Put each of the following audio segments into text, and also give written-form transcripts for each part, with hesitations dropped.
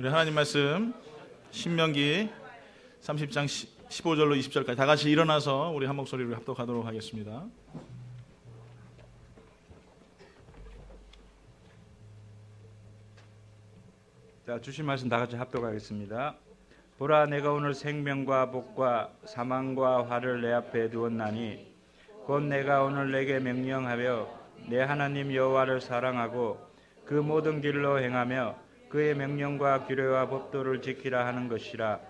우리 하나님 말씀 신명기 30장 15절로 20절까지 다 같이 일어나서 우리 한 목소리로 합독하도록 하겠습니다. 자, 주신 말씀 다 같이 합독하겠습니다. 보라, 내가 오늘 생명과 복과 사망과 화를 내 앞에 두었나니 곧 내가 오늘 내게 명령하여 내 하나님 여호와를 사랑하고 그 모든 길로 행하며 그의 명령과 규례와 법도를 지키라 하는 것이라.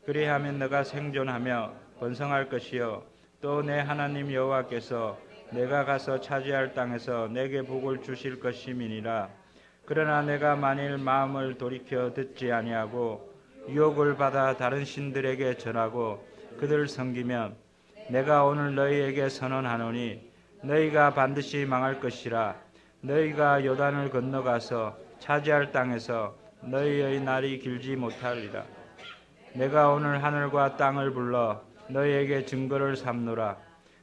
그리하면 너가 생존하며 번성할 것이요 또 내 하나님 여호와께서 내가 가서 차지할 땅에서 내게 복을 주실 것임이니라. 그러나 내가 만일 마음을 돌이켜 듣지 아니하고 유혹을 받아 다른 신들에게 절하고 그들을 섬기면 내가 오늘 너희에게 선언하노니 너희가 반드시 망할 것이라. 너희가 요단을 건너가서 차지할 땅에서 너희의 날이 길지 못하리라. 내가 오늘 하늘과 땅을 불러 너희에게 증거를 삼노라.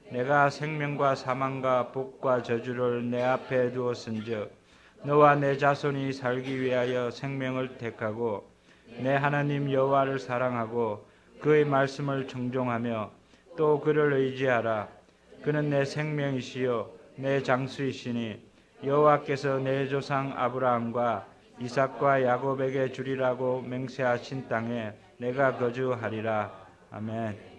내가 생명과 사망과 복과 저주를 내 앞에 두었은즉 너와 내 자손이 살기 위하여 생명을 택하고 내 하나님 여호와를 사랑하고 그의 말씀을 청종하며 또 그를 의지하라. 그는 내 생명이시요 내 장수이시니 여호와께서 내 조상 아브라함과 이삭과 야곱에게 주리라고 맹세하신 땅에 내가 거주하리라. 아멘.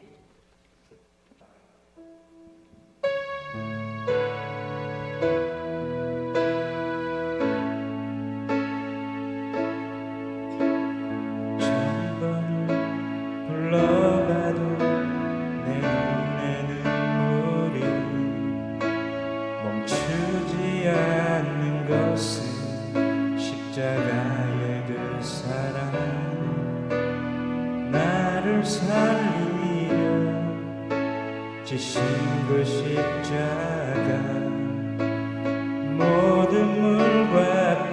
십자가의 그 사랑 나를 살리려 지신 그 십자가 모든 물과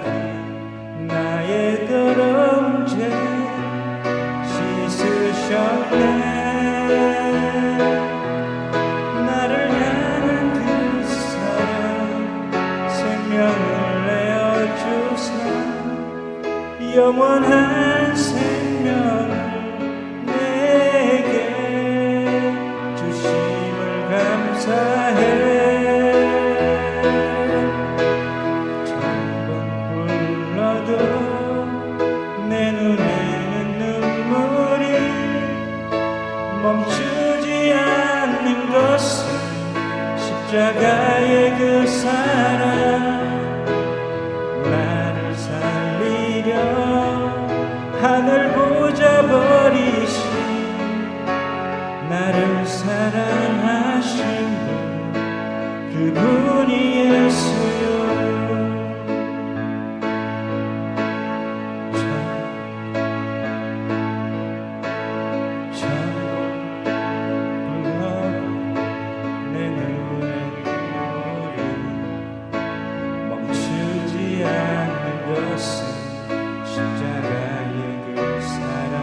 피 나의 더러운 죄 씻으셨네. 나를 향한 그 사랑 생명을 내어주사 영원한 생명을 내게 주심을 감사해. 천번 불러도 내 눈에는 눈물이 멈추지 않는 것은 십자가의 그 사랑 하늘 보자 버리신 나를 사랑하신 분 그분이 예수요. 내 눈에 눈물이 멈추지 않는 것은 십자가의 그 사랑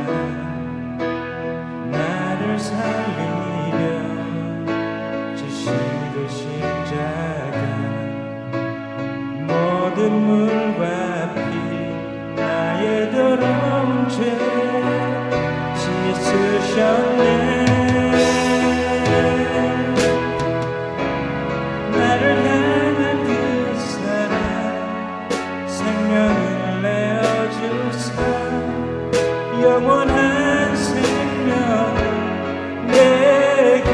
나를 살리려 지신 그 십자가 모든 물과 피 나의 더러운 죄 씻으셨네. 나를 향한 그 사랑 생명을 영원한 생명을 내게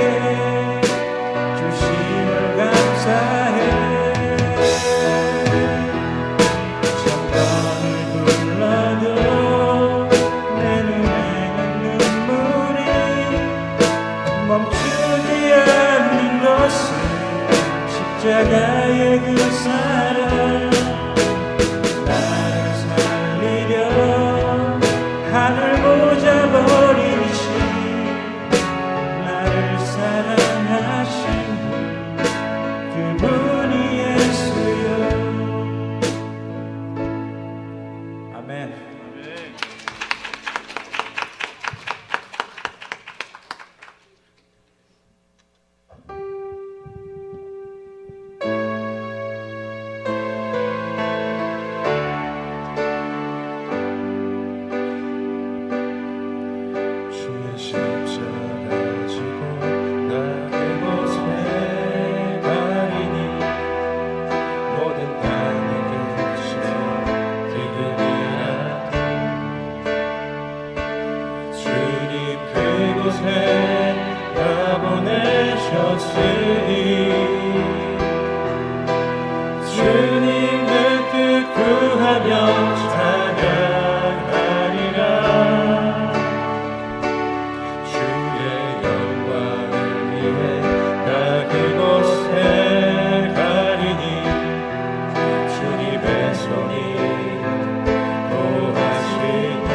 주심을 감사해. 천번을 불러도 내 눈에는 눈물이 멈추지 않는 것은 십자가의 그 사랑 하늘 보자 손이 보호하시네.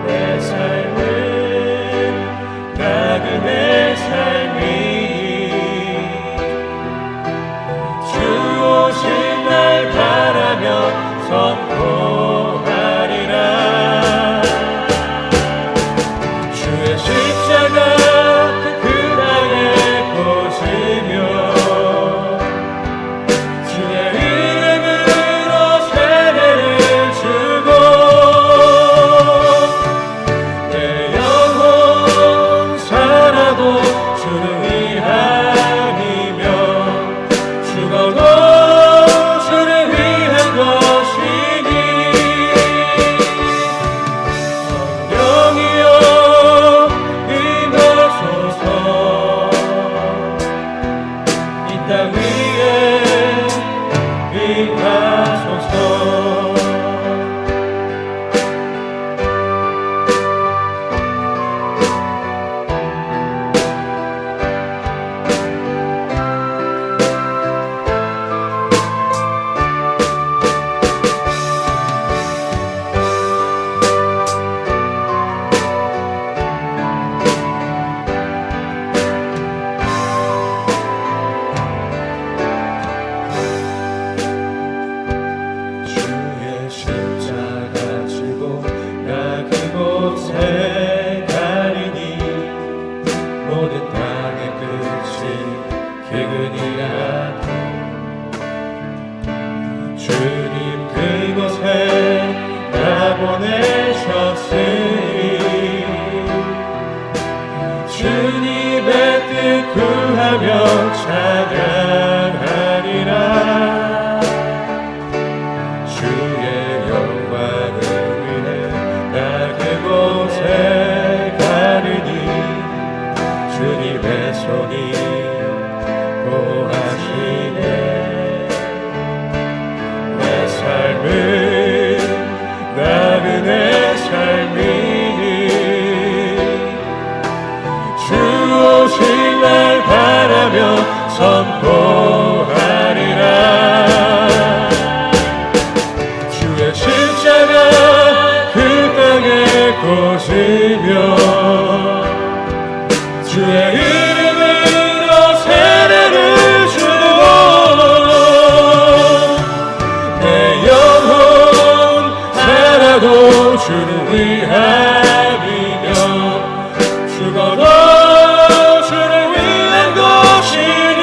내 삶은 나그네 삶이 주 오신 날 바라며 선포하리라. 주의 십자가 그 땅에 꽂으며 주의 이름으로 세례를 주고 내 영혼 살아도 주를 위함이며 죽어도 주를 위한 것이니 성령이여 임하소서. 이 땅 위에 임하소서. 주의 십자가 지고 나 그곳에 가리니 모든 땅의 끝이 기근이라. 주님 그곳에 나 보내셨으니 주님의 뜻 구하며 찬양하리라. 주의 영광을 위해 나 그곳에 가르니 주님의 손이 보호하시네. 내 삶은 나그네 삶이니 주 오실 날 바라며 선포하리라. 주의 십자가 그 땅에 꽂으며 주의 이름으로 세례를 주고 내 영혼 살아도 주를 위함이며 죽어도 주를 위한 것이니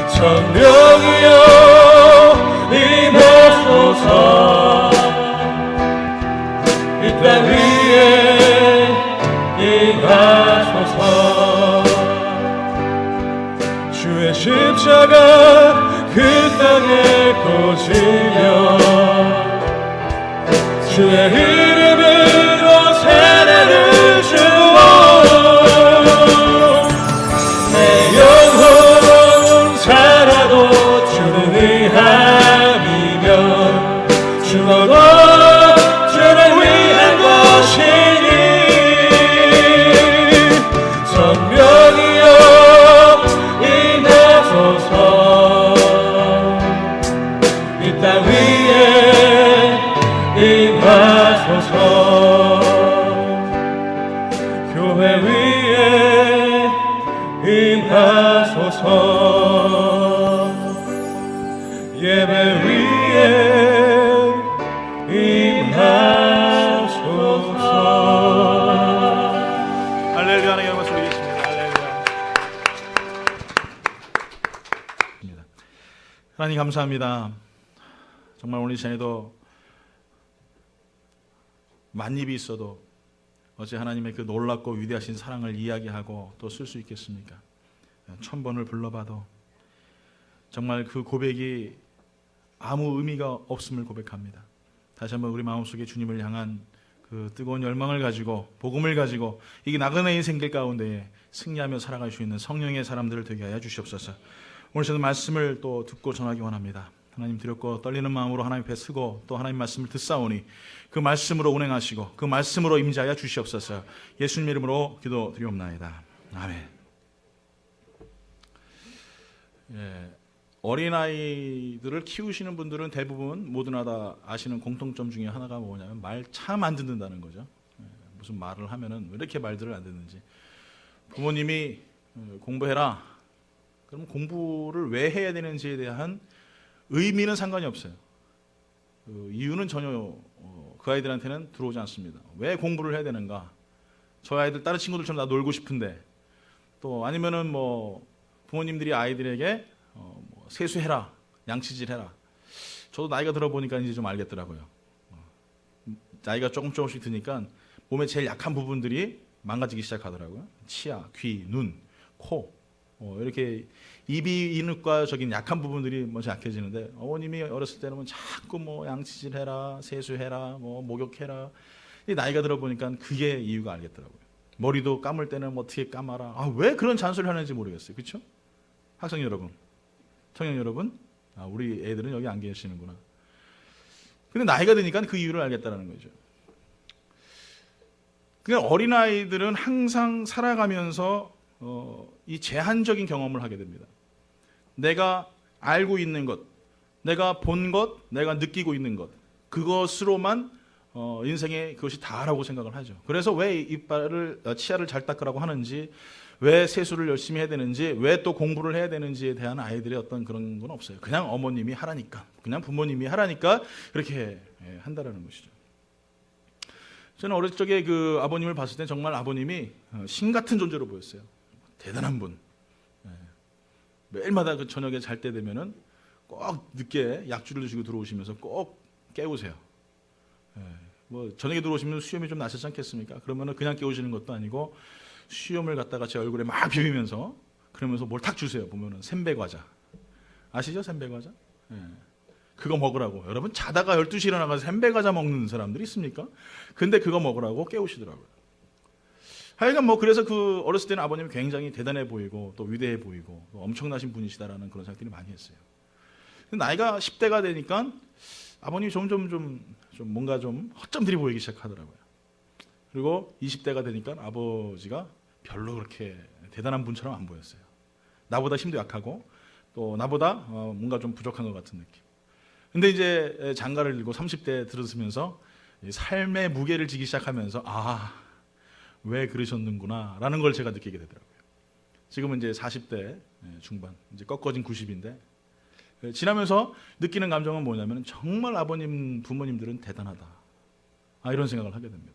성령이여 임하소서. 이 땅 위에 임하소서. 주의 십자가 그 땅에 꽂으며 주의 이름으로 세례를 주어 내 영혼 살아도 주를 위함이며 죽어도 주를 위한 것이니 성령이여 임하소서. 이 땅 위에 임하소서. 교회 위에 임하소서. 예배 위에 임하소서. 할렐루야. 하나님 영광 소리겠습니다. 할렐루야. 하나님 감사합니다. 정말 오늘 이 시간에도 만입이 있어도 어제 하나님의 그 놀랍고 위대하신 사랑을 이야기하고 또 쓸 수 있겠습니까? 1000번을 불러봐도 정말 그 고백이 아무 의미가 없음을 고백합니다. 다시 한번 우리 마음속에 주님을 향한 그 뜨거운 열망을 가지고 복음을 가지고 이게 나그네 인생길 가운데 승리하며 살아갈 수 있는 성령의 사람들을 되게 하여 주시옵소서. 오늘 저도 말씀을 또 듣고 전하기 원합니다. 하나님 두렵고 떨리는 마음으로 하나님 앞에 서고 또 하나님 말씀을 듣사오니 그 말씀으로 운행하시고 그 말씀으로 임재하여 주시옵소서. 예수님 이름으로 기도드리옵나이다. 아멘. 예, 어린아이들을 키우시는 분들은 대부분 모두나 다 아시는 공통점 중에 하나가 뭐냐면 말 참 안 듣는다는 거죠. 예, 무슨 말을 하면은 왜 이렇게 말들을 안 듣는지. 부모님이 공부해라. 그럼 공부를 왜 해야 되는지에 대한 의미는 상관이 없어요. 그 이유는 전혀 그 아이들한테는 들어오지 않습니다. 왜 공부를 해야 되는가? 저 아이들 다른 친구들처럼 나 놀고 싶은데, 또 아니면은 뭐 부모님들이 아이들에게 뭐 세수해라, 양치질해라. 저도 나이가 들어 보니까 이제 좀 알겠더라고요. 나이가 조금씩 드니까 몸의 제일 약한 부분들이 망가지기 시작하더라고요. 치아, 귀, 눈, 코, 이렇게 이비인후과적인 약한 부분들이 먼저 약해지는데, 어머님이 어렸을 때는 자꾸 뭐 양치질해라, 세수해라, 뭐 목욕해라. 이 나이가 들어 보니까 그게 이유가 알겠더라고요. 머리도 감을 때는 뭐 어떻게 감아라. 왜 그런 잔소리를 하는지 모르겠어요. 그렇죠? 학생 여러분, 청년 여러분, 우리 애들은 여기 안 계시는구나. 근데 나이가 드니까 그 이유를 알겠다는 거죠. 그냥 어린아이들은 항상 살아가면서 이 제한적인 경험을 하게 됩니다. 내가 알고 있는 것, 내가 본 것, 내가 느끼고 있는 것, 그것으로만 인생의 그것이 다라고 생각을 하죠. 그래서 왜 치아를 잘 닦으라고 하는지, 왜 세수를 열심히 해야 되는지, 왜 또 공부를 해야 되는지에 대한 아이들의 어떤 그런 건 없어요. 그냥 어머님이 하라니까, 그냥 부모님이 하라니까 그렇게 한다라는 것이죠. 저는 어릴 적에 그 아버님을 봤을 때 정말 아버님이 신 같은 존재로 보였어요. 대단한 분. 매일마다 그 저녁에 잘 때 되면은 꼭 늦게 약주를 드시고 들어오시면서 꼭 깨우세요. 뭐 저녁에 들어오시면 수염이 좀 나시지 않겠습니까? 그러면은 그냥 깨우시는 것도 아니고 수염을 갖다가 제 얼굴에 막 비비면서 그러면서 뭘 탁 주세요. 보면은 샘배 과자. 아시죠? 샘배 과자? 그거 먹으라고. 여러분 자다가 12시에 일어나가서 샘배 과자 먹는 사람들이 있습니까? 근데 그거 먹으라고 깨우시더라고요. 하여간 뭐 그래서 그 어렸을 때는 아버님이 굉장히 대단해 보이고 또 위대해 보이고 또 엄청나신 분이시다라는 그런 생각들이 많이 했어요. 근데 나이가 10대가 되니까 아버님이 점점 좀 뭔가 좀 허점들이 보이기 시작하더라고요. 그리고 20대가 되니까 아버지가 별로 그렇게 대단한 분처럼 안 보였어요. 나보다 힘도 약하고 또 나보다 뭔가 좀 부족한 것 같은 느낌. 근데 이제 장가를 들고 30대에 들어서면서 삶의 무게를 지기 시작하면서 왜 그러셨는구나 라는 걸 제가 느끼게 되더라고요. 지금은 이제 40대 중반, 이제 꺾어진 90인데 지나면서 느끼는 감정은 뭐냐면 정말 아버님, 부모님들은 대단하다. 이런 생각을 하게 됩니다.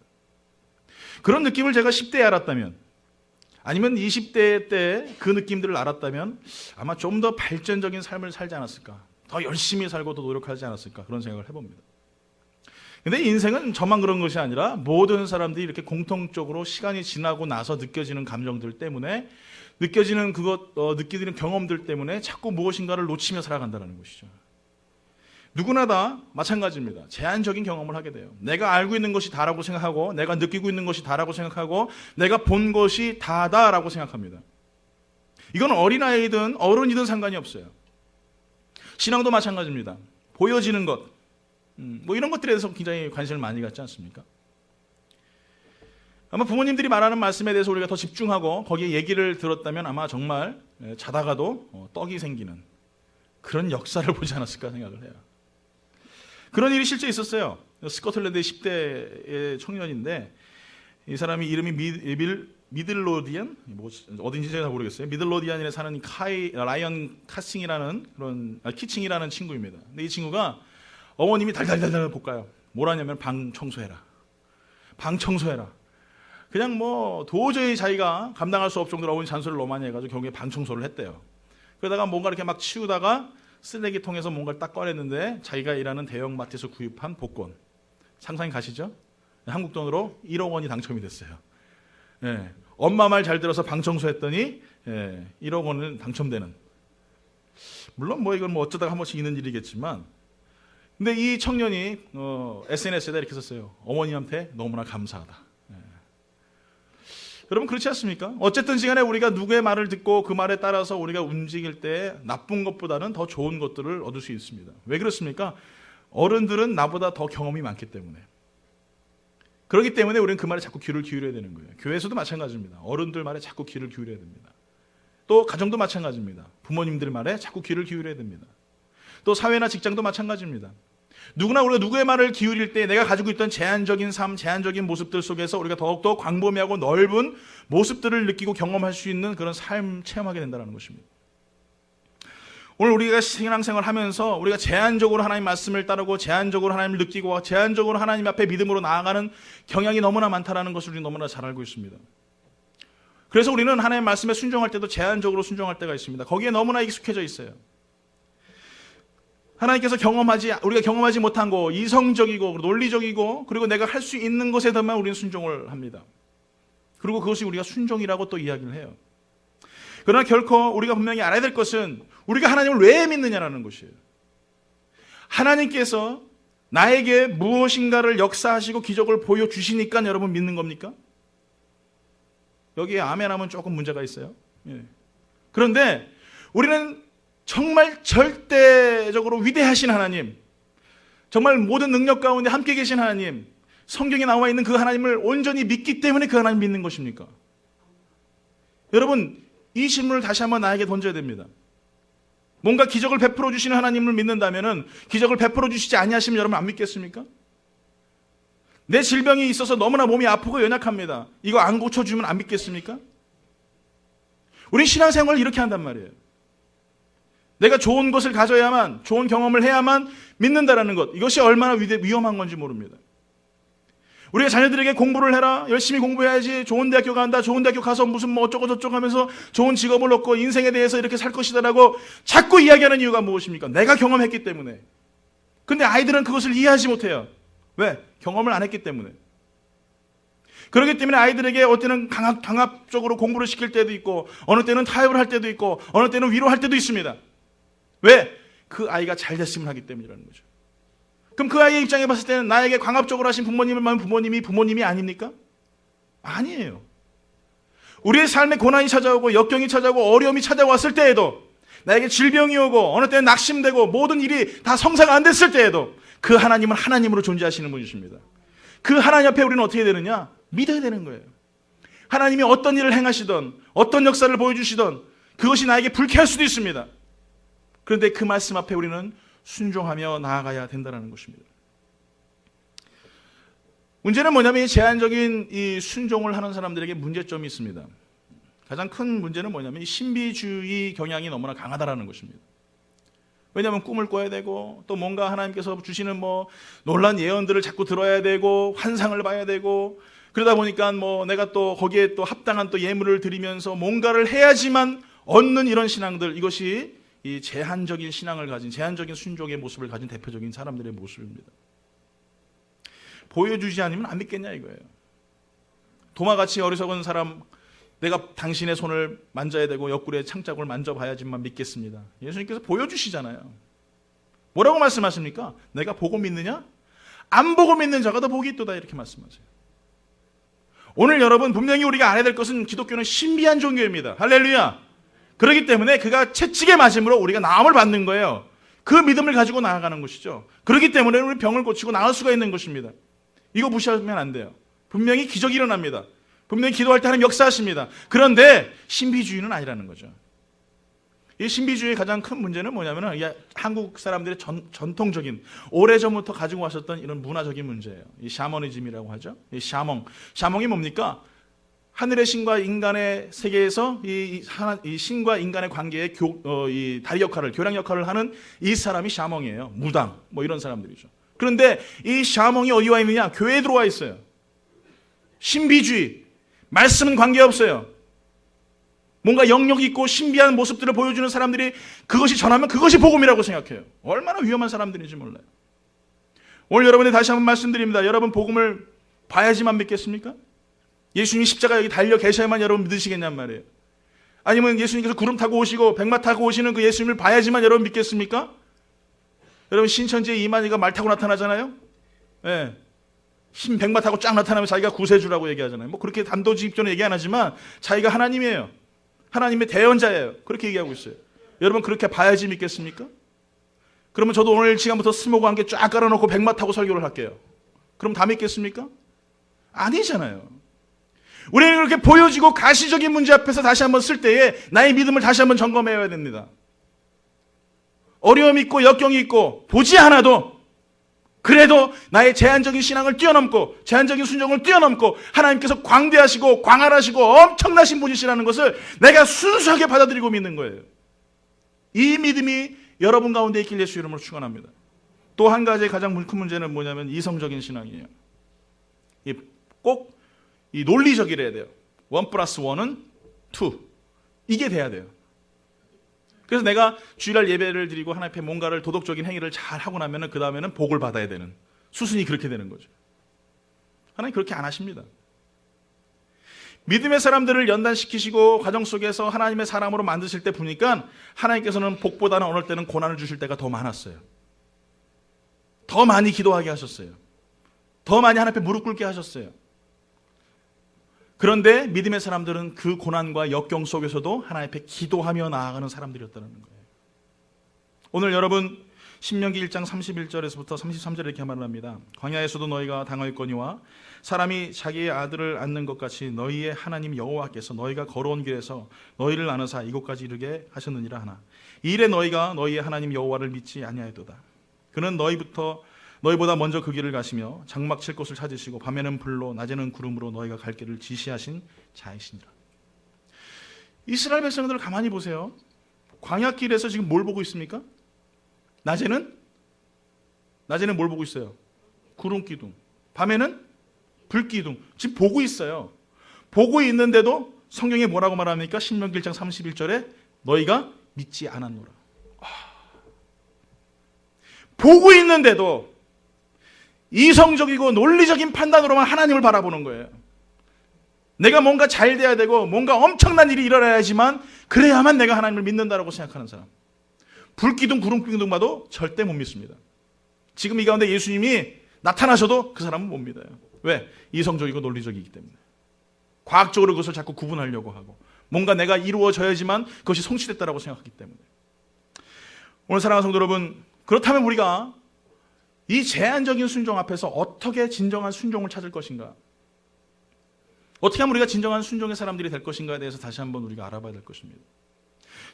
그런 느낌을 제가 10대에 알았다면, 아니면 20대 때 그 느낌들을 알았다면 아마 좀 더 발전적인 삶을 살지 않았을까, 더 열심히 살고 더 노력하지 않았을까, 그런 생각을 해봅니다. 근데 인생은 저만 그런 것이 아니라 모든 사람들이 이렇게 공통적으로 시간이 지나고 나서 느껴지는 감정들 때문에, 느껴지는 느끼는 경험들 때문에 자꾸 무엇인가를 놓치며 살아간다는 것이죠. 누구나 다 마찬가지입니다. 제한적인 경험을 하게 돼요. 내가 알고 있는 것이 다라고 생각하고, 내가 느끼고 있는 것이 다라고 생각하고, 내가 본 것이 다다라고 생각합니다. 이건 어린아이든 어른이든 상관이 없어요. 신앙도 마찬가지입니다. 보여지는 것, 뭐 이런 것들에 대해서 굉장히 관심을 많이 갖지 않습니까? 아마 부모님들이 말하는 말씀에 대해서 우리가 더 집중하고 거기에 얘기를 들었다면 아마 정말 자다가도 떡이 생기는 그런 역사를 보지 않았을까 생각을 해요. 그런 일이 실제 있었어요. 스코틀랜드의 10대의 청년인데, 이 사람이 이름이 미들로디안, 어딘지 제가 모르겠어요. 미들로디안에 사는 라이언 카싱이라는 그런 키칭이라는 친구입니다. 근데 이 친구가 어머님이 달달달달 볶아요. 뭐라냐면 방 청소해라. 그냥 뭐 도저히 자기가 감당할 수 없을 정도로 어머니 잔소리를 너무 많이 해가지고 결국에 방 청소를 했대요. 그러다가 뭔가 이렇게 막 치우다가 쓰레기통에서 뭔가를 딱 꺼냈는데 자기가 일하는 대형마트에서 구입한 복권. 상상이 가시죠? 한국 돈으로 1억 원이 당첨이 됐어요. 엄마 말 잘 들어서 방 청소했더니 1억 원을 당첨되는. 물론 뭐 이건 뭐 어쩌다가 한 번씩 있는 일이겠지만, 근데 이 청년이 SNS에다 이렇게 썼어요. 어머니한테 너무나 감사하다. 여러분 그렇지 않습니까? 어쨌든 시간에 우리가 누구의 말을 듣고 그 말에 따라서 우리가 움직일 때 나쁜 것보다는 더 좋은 것들을 얻을 수 있습니다. 왜 그렇습니까? 어른들은 나보다 더 경험이 많기 때문에. 그렇기 때문에 우리는 그 말에 자꾸 귀를 기울여야 되는 거예요. 교회에서도 마찬가지입니다. 어른들 말에 자꾸 귀를 기울여야 됩니다. 또 가정도 마찬가지입니다. 부모님들 말에 자꾸 귀를 기울여야 됩니다. 또 사회나 직장도 마찬가지입니다. 누구나 우리가 누구의 말을 기울일 때 내가 가지고 있던 제한적인 삶, 제한적인 모습들 속에서 우리가 더욱더 광범위하고 넓은 모습들을 느끼고 경험할 수 있는 그런 삶 체험하게 된다는 것입니다. 오늘 우리가 신앙생활 하면서 우리가 제한적으로 하나님 말씀을 따르고 제한적으로 하나님을 느끼고 제한적으로 하나님 앞에 믿음으로 나아가는 경향이 너무나 많다는 것을 우리 너무나 잘 알고 있습니다. 그래서 우리는 하나님 말씀에 순종할 때도 제한적으로 순종할 때가 있습니다. 거기에 너무나 익숙해져 있어요. 하나님께서 우리가 경험하지 못한 거, 이성적이고 논리적이고 그리고 내가 할 수 있는 것에만 우리는 순종을 합니다. 그리고 그것이 우리가 순종이라고 또 이야기를 해요. 그러나 결코 우리가 분명히 알아야 될 것은 우리가 하나님을 왜 믿느냐라는 것이에요. 하나님께서 나에게 무엇인가를 역사하시고 기적을 보여주시니까 여러분 믿는 겁니까? 여기에 아멘 하면 조금 문제가 있어요. 예. 그런데 우리는 정말 절대적으로 위대하신 하나님, 정말 모든 능력 가운데 함께 계신 하나님, 성경에 나와 있는 그 하나님을 온전히 믿기 때문에 그 하나님 믿는 것입니까? 여러분, 이 질문을 다시 한번 나에게 던져야 됩니다. 뭔가 기적을 베풀어 주시는 하나님을 믿는다면은 기적을 베풀어 주시지 아니하시면 여러분 안 믿겠습니까? 내 질병이 있어서 너무나 몸이 아프고 연약합니다. 이거 안 고쳐주면 안 믿겠습니까? 우리 신앙생활을 이렇게 한단 말이에요. 내가 좋은 것을 가져야만, 좋은 경험을 해야만 믿는다라는 것, 이것이 얼마나 위험한 건지 모릅니다. 우리가 자녀들에게 공부를 해라, 열심히 공부해야지, 좋은 대학교 간다, 좋은 대학교 가서 무슨 뭐 어쩌고 저쩌고 하면서 좋은 직업을 얻고 인생에 대해서 이렇게 살 것이다라고 자꾸 이야기하는 이유가 무엇입니까? 내가 경험했기 때문에. 근데 아이들은 그것을 이해하지 못해요. 왜? 경험을 안 했기 때문에. 그렇기 때문에 아이들에게 어느 때는 강압적으로 공부를 시킬 때도 있고, 어느 때는 타협을 할 때도 있고, 어느 때는 위로할 때도 있습니다. 왜? 그 아이가 잘 됐으면 하기 때문이라는 거죠. 그럼 그 아이의 입장에 봤을 때는 나에게 강압적으로 하신 부모님을 만 부모님이 아닙니까? 아니에요. 우리의 삶에 고난이 찾아오고 역경이 찾아오고 어려움이 찾아왔을 때에도, 나에게 질병이 오고 어느 때는 낙심되고 모든 일이 다 성사가 안 됐을 때에도 그 하나님은 하나님으로 존재하시는 분이십니다. 그 하나님 앞에 우리는 어떻게 되느냐? 믿어야 되는 거예요. 하나님이 어떤 일을 행하시던 어떤 역사를 보여주시던 그것이 나에게 불쾌할 수도 있습니다. 그런데 그 말씀 앞에 우리는 순종하며 나아가야 된다는 것입니다. 문제는 뭐냐면 제한적인 이 순종을 하는 사람들에게 문제점이 있습니다. 가장 큰 문제는 뭐냐면 이 신비주의 경향이 너무나 강하다라는 것입니다. 왜냐하면 꿈을 꿔야 되고 또 뭔가 하나님께서 주시는 뭐 놀란 예언들을 자꾸 들어야 되고 환상을 봐야 되고 그러다 보니까 뭐 내가 또 거기에 또 합당한 또 예물을 드리면서 뭔가를 해야지만 얻는 이런 신앙들, 이것이 이 제한적인 신앙을 가진, 제한적인 순종의 모습을 가진 대표적인 사람들의 모습입니다. 보여주지 않으면 안 믿겠냐 이거예요. 도마같이 어리석은 사람, 내가 당신의 손을 만져야 되고 옆구리의 창자국을 만져봐야지만 믿겠습니다. 예수님께서 보여주시잖아요. 뭐라고 말씀하십니까? 내가 보고 믿느냐? 안 보고 믿는 자가 더 복이 있도다, 이렇게 말씀하세요. 오늘 여러분, 분명히 우리가 알아야 될 것은 기독교는 신비한 종교입니다. 할렐루야. 그렇기 때문에 그가 채찍에 맞음으로 우리가 나음을 받는 거예요. 그 믿음을 가지고 나아가는 것이죠. 그렇기 때문에 우리 병을 고치고 나을 수가 있는 것입니다. 이거 무시하면 안 돼요. 분명히 기적이 일어납니다. 분명히 기도할 때 하나님 역사하십니다. 그런데 신비주의는 아니라는 거죠. 이 신비주의의 가장 큰 문제는 뭐냐면 한국 사람들의 전통적인 오래전부터 가지고 왔었던 이런 문화적인 문제예요. 이 샤머니즘이라고 하죠. 이 샤몽이 뭡니까? 하늘의 신과 인간의 세계에서 이 신과 인간의 관계의 이 다리 역할을, 교량 역할을 하는 이 사람이 샤몽이에요. 무당 뭐 이런 사람들이죠. 그런데 이 샤몽이 어디 와 있느냐? 교회에 들어와 있어요. 신비주의, 말씀은 관계없어요. 뭔가 영역이 있고 신비한 모습들을 보여주는 사람들이 그것이 전하면 그것이 복음이라고 생각해요. 얼마나 위험한 사람들인지 몰라요. 오늘 여러분들 다시 한번 말씀드립니다. 여러분 복음을 봐야지만 믿겠습니까? 예수님이 십자가 여기 달려 계셔야만 여러분 믿으시겠냔 말이에요. 아니면 예수님께서 구름 타고 오시고 백마 타고 오시는 그 예수님을 봐야지만 여러분 믿겠습니까? 여러분 신천지의 이만희가 말 타고 나타나잖아요. 예. 흰 백마 타고 쫙 나타나면 자기가 구세주라고 얘기하잖아요. 뭐 그렇게 단도직입적으로 얘기 안 하지만 자기가 하나님이에요. 하나님의 대언자예요. 그렇게 얘기하고 있어요. 여러분 그렇게 봐야지 믿겠습니까? 그러면 저도 오늘 시간부터 스모그 한 개 쫙 깔아놓고 백마 타고 설교를 할게요. 그럼 다 믿겠습니까? 아니잖아요. 우리는 그렇게 보여지고 가시적인 문제 앞에서 다시 한번 쓸 때에 나의 믿음을 다시 한번 점검해야 됩니다. 어려움이 있고 역경이 있고 보지 않아도 그래도 나의 제한적인 신앙을 뛰어넘고 제한적인 순종을 뛰어넘고 하나님께서 광대하시고 광활하시고 엄청나신 분이시라는 것을 내가 순수하게 받아들이고 믿는 거예요. 이 믿음이 여러분 가운데 있길 예수 이름으로 축원합니다. 또 한 가지 가장 큰 문제는 뭐냐면 이성적인 신앙이에요. 꼭 이 논리적이래야 돼요. 1+1은 2. 이게 돼야 돼요. 그래서 내가 주일날 예배를 드리고 하나님 앞에 뭔가를 도덕적인 행위를 잘 하고 나면은 그 다음에는 복을 받아야 되는 수순이 그렇게 되는 거죠. 하나님 그렇게 안 하십니다. 믿음의 사람들을 연단시키시고 과정 속에서 하나님의 사람으로 만드실 때 보니까 하나님께서는 복보다는 어느 때는 고난을 주실 때가 더 많았어요. 더 많이 기도하게 하셨어요. 더 많이 하나님 앞에 무릎 꿇게 하셨어요. 그런데 믿음의 사람들은 그 고난과 역경 속에서도 하나님 앞에 기도하며 나아가는 사람들이었다는 거예요. 오늘 여러분 신명기 1장 31절에서부터 33절에 이렇게 말합니다. 광야에서도 너희가 당하였거니와 사람이 자기의 아들을 안는 것 같이 너희의 하나님 여호와께서 너희가 걸어온 길에서 너희를 나누사 이곳까지 이르게 하셨느니라 하나 이 일에 너희가 너희의 하나님 여호와를 믿지 아니하였도다. 그는 너희보다 먼저 그 길을 가시며 장막 칠 곳을 찾으시고 밤에는 불로 낮에는 구름으로 너희가 갈 길을 지시하신 자이시니라. 이스라엘 백성들을 가만히 보세요. 광야길에서 지금 뭘 보고 있습니까? 낮에는 뭘 보고 있어요? 구름 기둥. 밤에는 불 기둥. 지금 보고 있어요. 보고 있는데도 성경에 뭐라고 말합니까? 신명기 1장 31절에 너희가 믿지 않았노라. 보고 있는데도 이성적이고 논리적인 판단으로만 하나님을 바라보는 거예요. 내가 뭔가 잘 돼야 되고 뭔가 엄청난 일이 일어나야지만 그래야만 내가 하나님을 믿는다라고 생각하는 사람. 불기둥 구름기둥 봐도 절대 못 믿습니다. 지금 이 가운데 예수님이 나타나셔도 그 사람은 못 믿어요. 왜? 이성적이고 논리적이기 때문에. 과학적으로 그것을 자꾸 구분하려고 하고 뭔가 내가 이루어져야지만 그것이 성취됐다라고 생각하기 때문에. 오늘 사랑하는 성도 여러분, 그렇다면 우리가 이 제한적인 순종 앞에서 어떻게 진정한 순종을 찾을 것인가? 어떻게 하면 우리가 진정한 순종의 사람들이 될 것인가에 대해서 다시 한번 우리가 알아봐야 될 것입니다.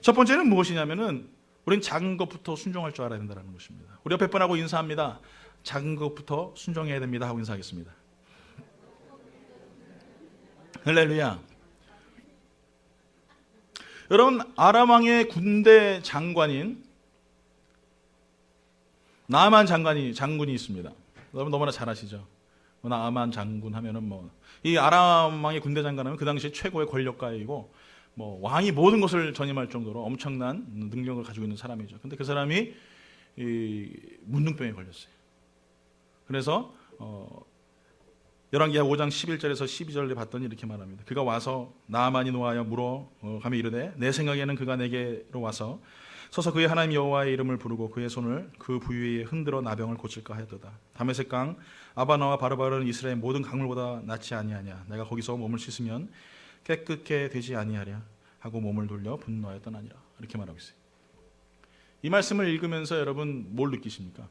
첫 번째는 무엇이냐면은 우리는 작은 것부터 순종할 줄 알아야 된다는 것입니다. 우리 옆에 분하고 인사합니다. 작은 것부터 순종해야 됩니다 하고 인사하겠습니다. 할렐루야. 여러분, 아람 왕의 군대 장관인 나아만 장군이 있습니다. 여러분 너무나 잘 아시죠? 나아만 장군 하면은 이 아람 왕의 군대 장관은 그 당시 최고의 권력가이고 왕이 모든 것을 전임할 정도로 엄청난 능력을 가지고 있는 사람이죠. 근데 그 사람이 이 문둥병에 걸렸어요. 그래서 열왕기하 5장 11절에서 12절에 봤더니 이렇게 말합니다. 그가 와서 나아만이 노하여 물어 가며 이르되 내 생각에는 그가 내게로 와서 서서 그의 하나님 여호와의 이름을 부르고 그의 손을 그 부위에 흔들어 나병을 고칠까 하였도다. 다메섹 강 아바나와 바르바르는 이스라엘 모든 강물보다 낫지 아니하냐. 내가 거기서 몸을 씻으면 깨끗게 되지 아니하랴 하고 몸을 돌려 분노하였더니라. 이렇게 말하고 있어요. 이 말씀을 읽으면서 여러분 뭘 느끼십니까?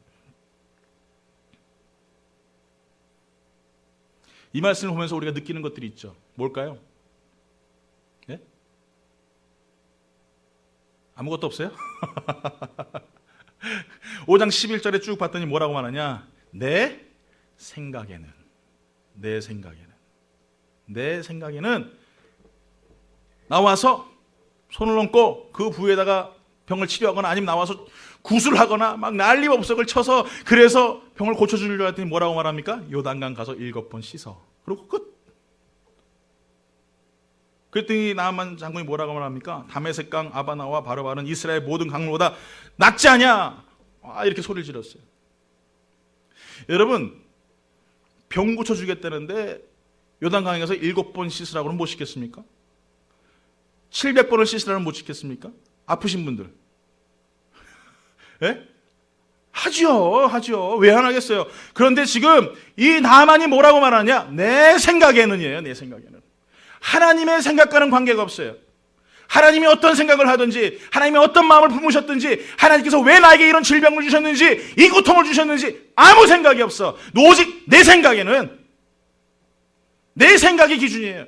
이 말씀을 보면서 우리가 느끼는 것들이 있죠. 뭘까요? 예? 아무것도 없어요? 5장 11절에 쭉 봤더니 뭐라고 말하냐? 내 생각에는 나와서 손을 얹고 그 부위에다가 병을 치료하거나 아니면 나와서 구슬하거나 막 난리법석을 쳐서 그래서 병을 고쳐주려고 했더니 뭐라고 말합니까? 요단강 가서 7번 씻어. 그리고 끝. 그랬더니 나아만 장군이 뭐라고 말합니까? 다메섹 강 아바나와 바르바르는 이스라엘 모든 강물보다 낫지 않냐? 이렇게 소리를 질렀어요. 여러분, 병 고쳐주겠다는데 요단강에 가서 7번 씻으라고는 못 씻겠습니까? 700번을 씻으라고는 못 씻겠습니까? 아프신 분들. 예? 하죠. 왜 안 하겠어요? 그런데 지금 이 나만이 뭐라고 말하냐? 내 생각에는이에요. 내 생각에는. 하나님의 생각과는 관계가 없어요. 하나님이 어떤 생각을 하든지 하나님이 어떤 마음을 품으셨든지 하나님께서 왜 나에게 이런 질병을 주셨는지 이 고통을 주셨는지 아무 생각이 없어. 오직 내 생각에는 내 생각이 기준이에요.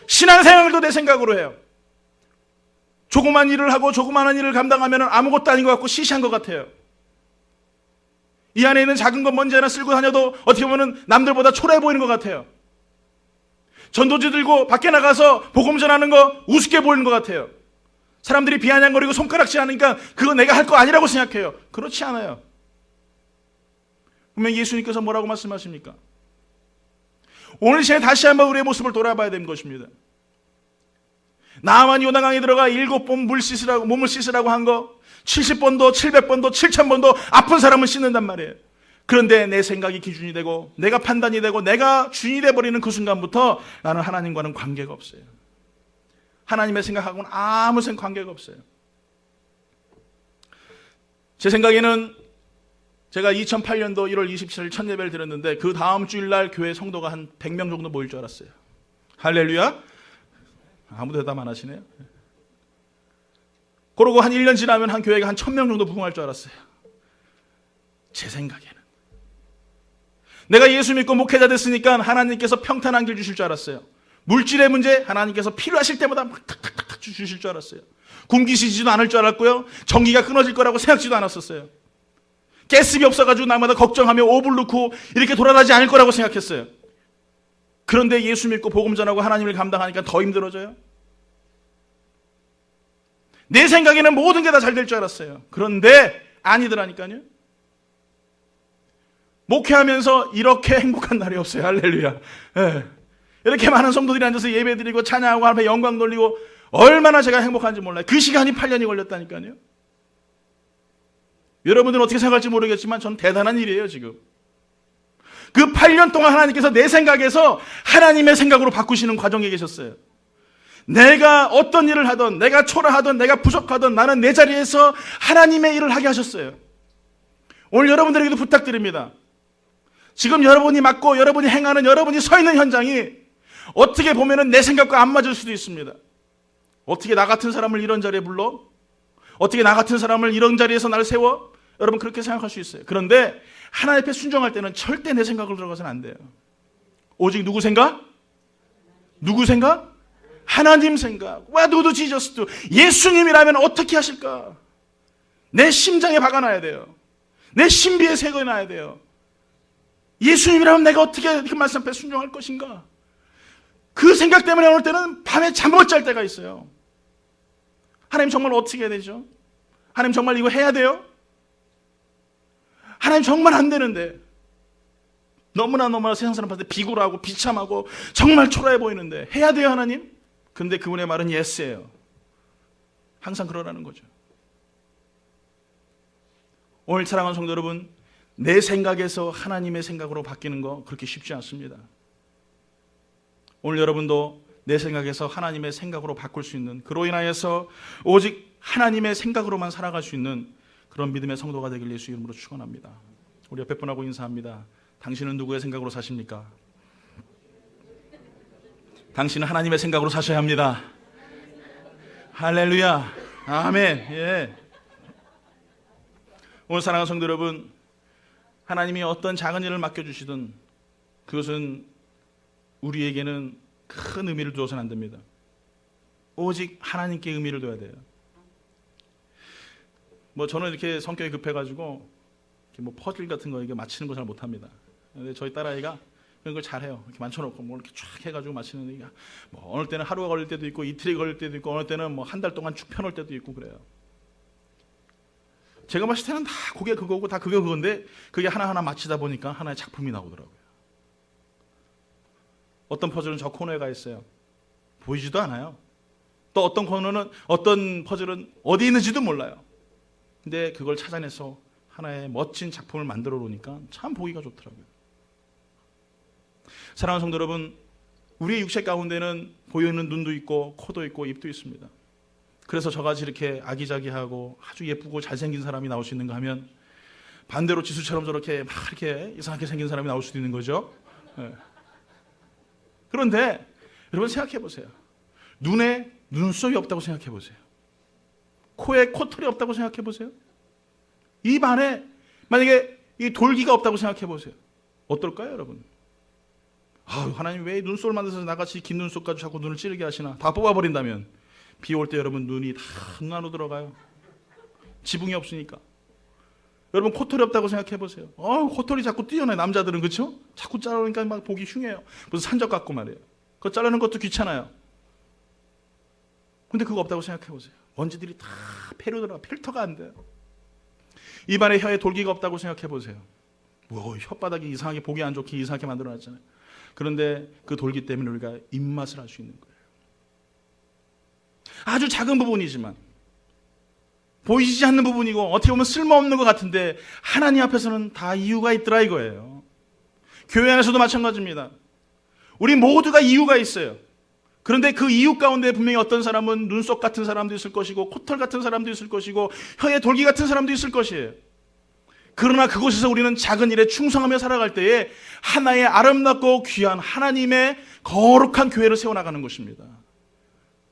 신앙생활도 내 생각으로 해요. 조그만 일을 하고 조그마한 일을 감당하면 아무것도 아닌 것 같고 시시한 것 같아요. 이 안에 있는 작은 것 먼지 하나 쓸고 다녀도 어떻게 보면 남들보다 초라해 보이는 것 같아요. 전도지 들고 밖에 나가서 복음 전하는 거 우습게 보이는 것 같아요. 사람들이 비아냥거리고 손가락질 하니까 그거 내가 할 거 아니라고 생각해요. 그렇지 않아요. 분명히 예수님께서 뭐라고 말씀하십니까? 오늘 시간에 다시 한번 우리의 모습을 돌아봐야 되는 것입니다. 나만 요단강에 들어가 7번 몸을 씻으라고 한 거 70번도 700번도 7000번도 아픈 사람을 씻는단 말이에요. 그런데 내 생각이 기준이 되고 내가 판단이 되고 내가 주인이 돼버리는 그 순간부터 나는 하나님과는 관계가 없어요. 하나님의 생각하고는 아무 관계가 없어요. 제 생각에는 제가 2008년도 1월 27일 첫 예배를 드렸는데 그 다음 주일날 교회 성도가 한 100명 정도 모일 줄 알았어요. 할렐루야. 아무도 대답 안 하시네요. 그러고 한 1년 지나면 한 교회가 한 1000명 정도 부흥할 줄 알았어요. 제 생각에는 내가 예수 믿고 목회자 됐으니까 하나님께서 평탄한 길 주실 줄 알았어요. 물질의 문제 하나님께서 필요하실 때마다 막 탁탁탁 주실 줄 알았어요. 굶기시지도 않을 줄 알았고요. 전기가 끊어질 거라고 생각지도 않았었어요. 가스비 없어가지고 날마다 걱정하며 오븐 넣고 이렇게 돌아가지 않을 거라고 생각했어요. 그런데 예수 믿고 복음 전하고 하나님을 감당하니까 더 힘들어져요. 내 생각에는 모든 게 다 잘 될 줄 알았어요. 그런데 아니더라니까요. 목회하면서 이렇게 행복한 날이 없어요. 할렐루야. 네. 이렇게 많은 성도들이 앉아서 예배드리고 찬양하고 하나님의 영광 돌리고 얼마나 제가 행복한지 몰라요. 그 시간이 8년이 걸렸다니까요. 여러분들은 어떻게 생각할지 모르겠지만 전 대단한 일이에요. 지금 그 8년 동안 하나님께서 내 생각에서 하나님의 생각으로 바꾸시는 과정에 계셨어요. 내가 어떤 일을 하든 내가 초라하든 내가 부족하든 나는 내 자리에서 하나님의 일을 하게 하셨어요. 오늘 여러분들에게도 부탁드립니다. 지금 여러분이 맡고 여러분이 행하는 여러분이 서 있는 현장이 어떻게 보면 내 생각과 안 맞을 수도 있습니다. 어떻게 나 같은 사람을 이런 자리에 불러? 어떻게 나 같은 사람을 이런 자리에서 나를 세워? 여러분 그렇게 생각할 수 있어요. 그런데 하나님 앞에 순종할 때는 절대 내 생각으로 들어가서는 안 돼요. 오직 누구 생각? 누구 생각? 하나님 생각. What would Jesus do? 예수님이라면 어떻게 하실까? 내 심장에 박아놔야 돼요. 내 신비에 새겨놔야 돼요. 예수님이라면 내가 어떻게 그 말씀 앞에 순종할 것인가? 그 생각 때문에 어느 때는 밤에 잠 못 잘 때가 있어요. 하나님 정말 어떻게 해야 되죠? 하나님 정말 이거 해야 돼요? 하나님 정말 안 되는데 너무나 세상 사람 봤을 때 비굴하고 비참하고 정말 초라해 보이는데 해야 돼요 하나님? 근데 그분의 말은 예스예요. 항상 그러라는 거죠. 오늘 사랑하는 성도 여러분, 내 생각에서 하나님의 생각으로 바뀌는 거 그렇게 쉽지 않습니다. 오늘 여러분도 내 생각에서 하나님의 생각으로 바꿀 수 있는, 그로 인하여서 오직 하나님의 생각으로만 살아갈 수 있는 그런 믿음의 성도가 되길 예수 이름으로 축원합니다. 우리 옆에 분하고 인사합니다. 당신은 누구의 생각으로 사십니까? 당신은 하나님의 생각으로 사셔야 합니다. 할렐루야. 아멘. 예. 오늘 사랑하는 성도 여러분, 하나님이 어떤 작은 일을 맡겨주시든 그것은 우리에게는 큰 의미를 두어서는 안 됩니다. 오직 하나님께 의미를 둬야 돼요. 저는 이렇게 성격이 급해가지고 이렇게 퍼즐 같은 거 이게 맞히는 거 잘 못합니다. 근데 저희 딸아이가 그런 걸 잘해요. 이렇게 맞춰놓고 이렇게 쫙 해가지고 맞히는 게 어느 때는 하루가 걸릴 때도 있고 이틀이 걸릴 때도 있고 어느 때는 한 달 동안 쭉 펴놓을 때도 있고 그래요. 제가 봤을 때는 다 그게 그거고 다 그게 그건데 그게 하나하나 맞히다 보니까 하나의 작품이 나오더라고요. 어떤 퍼즐은 저 코너에 가 있어요. 보이지도 않아요. 또 어떤 코너는 어떤 퍼즐은 어디 있는지도 몰라요. 근데 그걸 찾아내서 하나의 멋진 작품을 만들어 놓으니까 참 보기가 좋더라고요. 사랑하는 성도 여러분, 우리의 육체 가운데는 보이는 눈도 있고 코도 있고 입도 있습니다. 그래서 저같이 이렇게 아기자기하고 아주 예쁘고 잘생긴 사람이 나올 수 있는가 하면 반대로 지수처럼 저렇게 막 이렇게 이상하게 생긴 사람이 나올 수도 있는 거죠. 네. 그런데 여러분 생각해 보세요. 눈에 눈썹이 없다고 생각해 보세요. 코에 코털이 없다고 생각해 보세요. 입 안에 만약에 이 돌기가 없다고 생각해 보세요. 어떨까요, 여러분? 하나님 왜 눈썹을 만드셔서 나같이 긴 눈썹 가지고 자꾸 눈을 찌르게 하시나? 다 뽑아버린다면 비 올 때 여러분 눈이 다 눈 안으로 들어가요. 지붕이 없으니까. 여러분 코털이 없다고 생각해 보세요. 코털이 자꾸 뛰어나요. 남자들은 그렇죠? 자꾸 자르니까 막 보기 흉해요. 무슨 산적 같고 말이에요. 그거 자르는 것도 귀찮아요. 근데 그거 없다고 생각해 보세요. 먼지들이 다 폐로 들어가 필터가 안 돼요. 입안에 혀에 돌기가 없다고 생각해 보세요. 혓바닥이 이상하게 보기 안 좋게 이상하게 만들어놨잖아요. 그런데 그 돌기 때문에 우리가 입맛을 할 수 있는 거예요. 아주 작은 부분이지만 보이지 않는 부분이고 어떻게 보면 쓸모없는 것 같은데 하나님 앞에서는 다 이유가 있더라 이거예요. 교회 안에서도 마찬가지입니다. 우리 모두가 이유가 있어요. 그런데 그 이유 가운데 분명히 어떤 사람은 눈썹 같은 사람도 있을 것이고 코털 같은 사람도 있을 것이고 혀에 돌기 같은 사람도 있을 것이에요. 그러나 그곳에서 우리는 작은 일에 충성하며 살아갈 때에 하나의 아름답고 귀한 하나님의 거룩한 교회를 세워나가는 것입니다.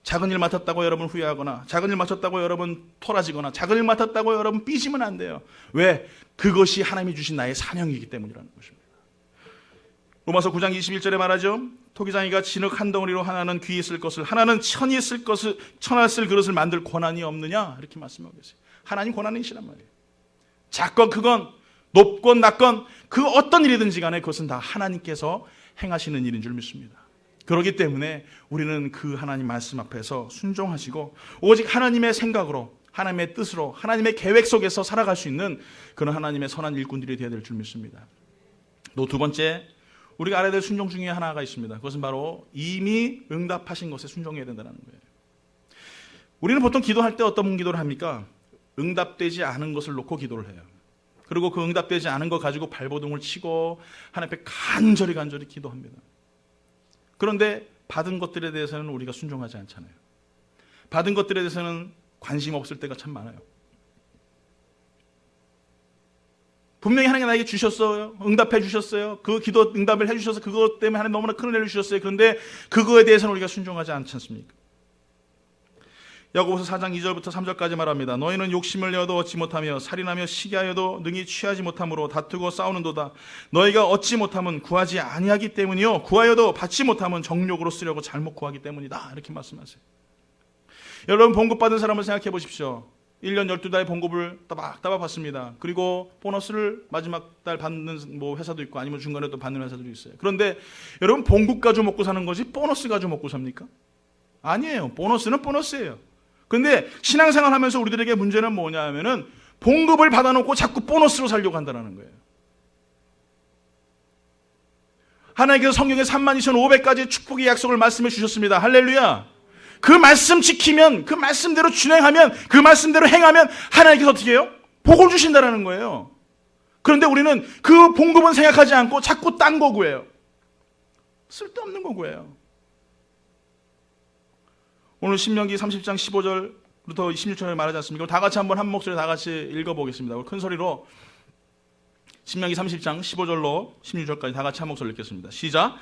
작은 일 맡았다고 여러분 후회하거나 작은 일 맡았다고 여러분 토라지거나 작은 일 맡았다고 여러분 삐지면 안 돼요. 왜? 그것이 하나님이 주신 나의 사명이기 때문이라는 것입니다. 로마서 9장 21절에 말하죠. 토기장이가 진흙 한 덩어리로 하나는 귀에 쓸 것을 하나는 천이 쓸 것을 천하 쓸 그릇을 만들 권한이 없느냐 이렇게 말씀하고 계세요. 하나님 권한이시란 말이에요. 작건 크건 높건 낮건 그 어떤 일이든지 간에 그것은 다 하나님께서 행하시는 일인 줄 믿습니다. 그렇기 때문에 우리는 그 하나님 말씀 앞에서 순종하시고 오직 하나님의 생각으로 하나님의 뜻으로 하나님의 계획 속에서 살아갈 수 있는 그런 하나님의 선한 일꾼들이 되어야 될 줄 믿습니다. 또 두 번째 우리가 알아야 될 순종 중에 하나가 있습니다. 그것은 바로 이미 응답하신 것에 순종해야 된다는 거예요. 우리는 보통 기도할 때 어떤 기도를 합니까? 응답되지 않은 것을 놓고 기도를 해요. 그리고 그 응답되지 않은 것 가지고 발버둥을 치고 하나님 앞에 간절히 기도합니다. 그런데 받은 것들에 대해서는 우리가 순종하지 않잖아요. 받은 것들에 대해서는 관심 없을 때가 참 많아요. 분명히 하나님이 나에게 주셨어요. 응답해 주셨어요. 그 기도 응답을 해주셔서 그것 때문에 하나님 너무나 큰 은혜를 주셨어요. 그런데 그거에 대해서는 우리가 순종하지 않지 않습니까? 야고보서 4장 2절부터 3절까지 말합니다. 너희는 욕심을 내어도 얻지 못하며 살인하며 시기하여도 능히 취하지 못함으로 다투고 싸우는도다. 너희가 얻지 못함은 구하지 아니하기 때문이요 구하여도 받지 못함은 정욕으로 쓰려고 잘못 구하기 때문이다. 이렇게 말씀하세요. 여러분 봉급받은 사람을 생각해 보십시오. 1년 12달 봉급을 따박 받습니다. 그리고 보너스를 마지막 달 받는 회사도 있고 아니면 중간에 또 받는 회사도 있어요. 그런데 여러분 봉급 가지고 먹고 사는 거지 보너스 가지고 먹고 삽니까? 아니에요. 보너스는 보너스예요. 그런데 신앙생활 하면서 우리들에게 문제는 뭐냐 하면은 봉급을 받아놓고 자꾸 보너스로 살려고 한다는 거예요. 하나님께서 성경에 32,500가지 축복의 약속을 말씀해 주셨습니다. 할렐루야. 그 말씀 지키면 그 말씀대로 준행하면 그 말씀대로 행하면 하나님께서 어떻게 해요? 복을 주신다는 거예요. 그런데 우리는 그 봉급은 생각하지 않고 자꾸 딴 거 구해요. 쓸데없는 거 구해요. 오늘 신명기 30장 15절부터 26절에 말하지 않습니까? 다 같이 한번 한 목소리 다 같이 읽어보겠습니다. 큰 소리로 신명기 30장 15절로 16절까지 다 같이 한 목소리 읽겠습니다. 시작.